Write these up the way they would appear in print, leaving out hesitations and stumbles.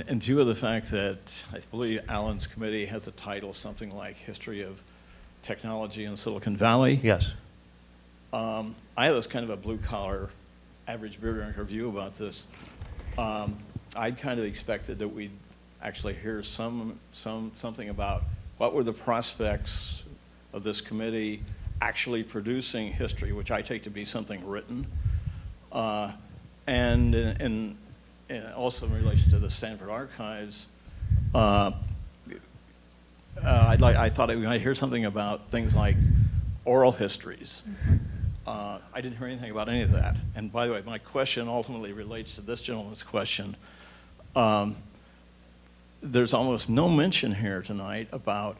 in view of the fact that I believe Alan's committee has a title, something like History of Technology in Silicon Valley. Yes. I have this kind of a blue-collar, average beer drinker view about this. I'd kind of expected that we'd actually hear something about what were the prospects of this committee actually producing history, which I take to be something written, and also in relation to the Stanford Archives. I thought we might hear something about things like oral histories. I didn't hear anything about any of that. And by the way, my question ultimately relates to this gentleman's question. There's almost no mention here tonight about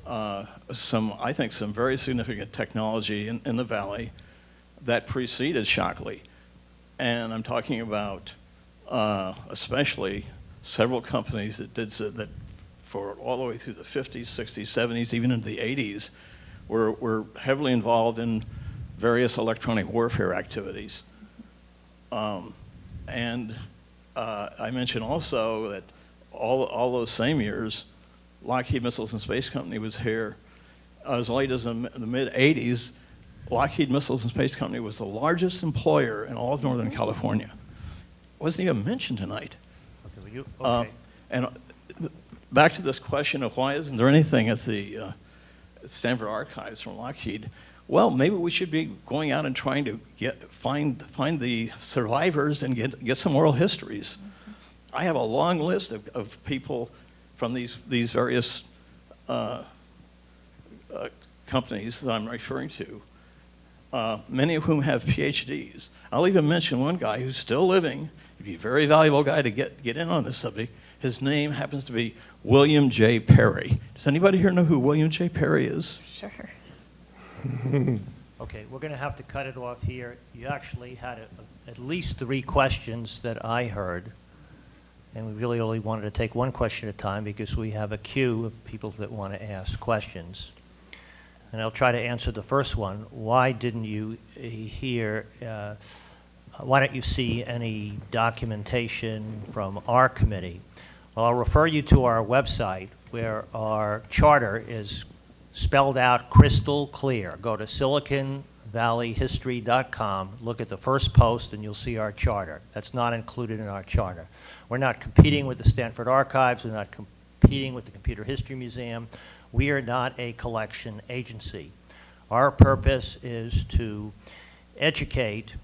I think some very significant technology in the Valley that preceded Shockley. And I'm talking about especially several companies that did so that for all the way through the 50s, 60s, 70s, even into the 80s, were heavily involved in various electronic warfare activities. And I mentioned also that all those same years, Lockheed Missiles and Space Company was here. As late as the mid-'80s, Lockheed Missiles and Space Company was the largest employer in all of Northern California. Wasn't even mentioned tonight. Okay, okay. And back to this question of why isn't there anything at the Stanford Archives from Lockheed? Well, maybe we should be going out and trying to find the survivors and get some oral histories. I have a long list of people from these various companies that I'm referring to, many of whom have PhDs. I'll even mention one guy who's still living. He'd be a very valuable guy to get in on this subject. His name happens to be William J. Perry. Does anybody here know who William J. Perry is? Sure. Okay, we're going to have to cut it off here. You actually had at least 3 questions that I heard, and we really only wanted to take one question at a time because we have a queue of people that want to ask questions. And I'll try to answer the first one. Why didn't you why don't you see any documentation from our committee? Well, I'll refer you to our website where our charter is spelled out crystal clear. Go to SiliconValleyHistory.com, look at the first post, and you'll see our charter. That's not included in our charter. We're not competing with the Stanford Archives. We're not competing with the Computer History Museum. We are not a collection agency. Our purpose is to educate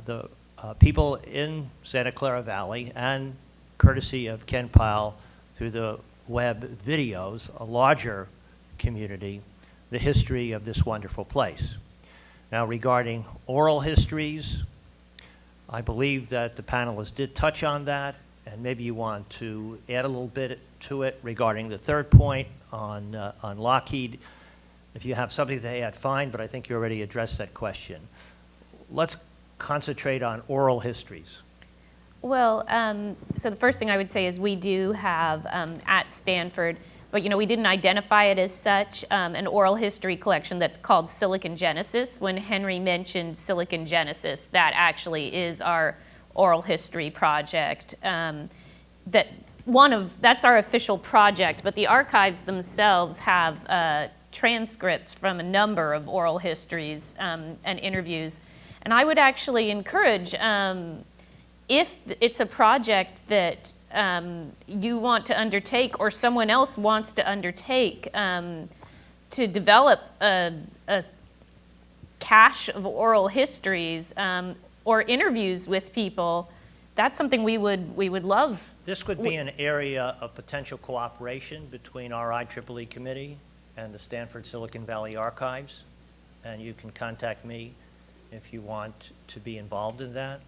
the people in Santa Clara Valley, and courtesy of Ken Pyle through the web videos, a larger community, the history of this wonderful place. Now, regarding oral histories, I believe that the panelists did touch on that, and maybe you want to add a little bit to it regarding the third point on Lockheed. If you have something to add, fine, but I think you already addressed that question. Let's concentrate on oral histories. Well, so the first thing I would say is we do have at Stanford, but we didn't identify it as such, an oral history collection that's called Silicon Genesis. When Henry mentioned Silicon Genesis, that actually is our oral history project. That's our official project, but the archives themselves have transcripts from a number of oral histories and interviews. And I would actually encourage, if it's a project that you want to undertake or someone else wants to undertake, to develop a cache of oral histories or interviews with people, that's something we would love. This would be an area of potential cooperation between our IEEE committee and the Stanford Silicon Valley Archives, and you can contact me if you want to be involved in that.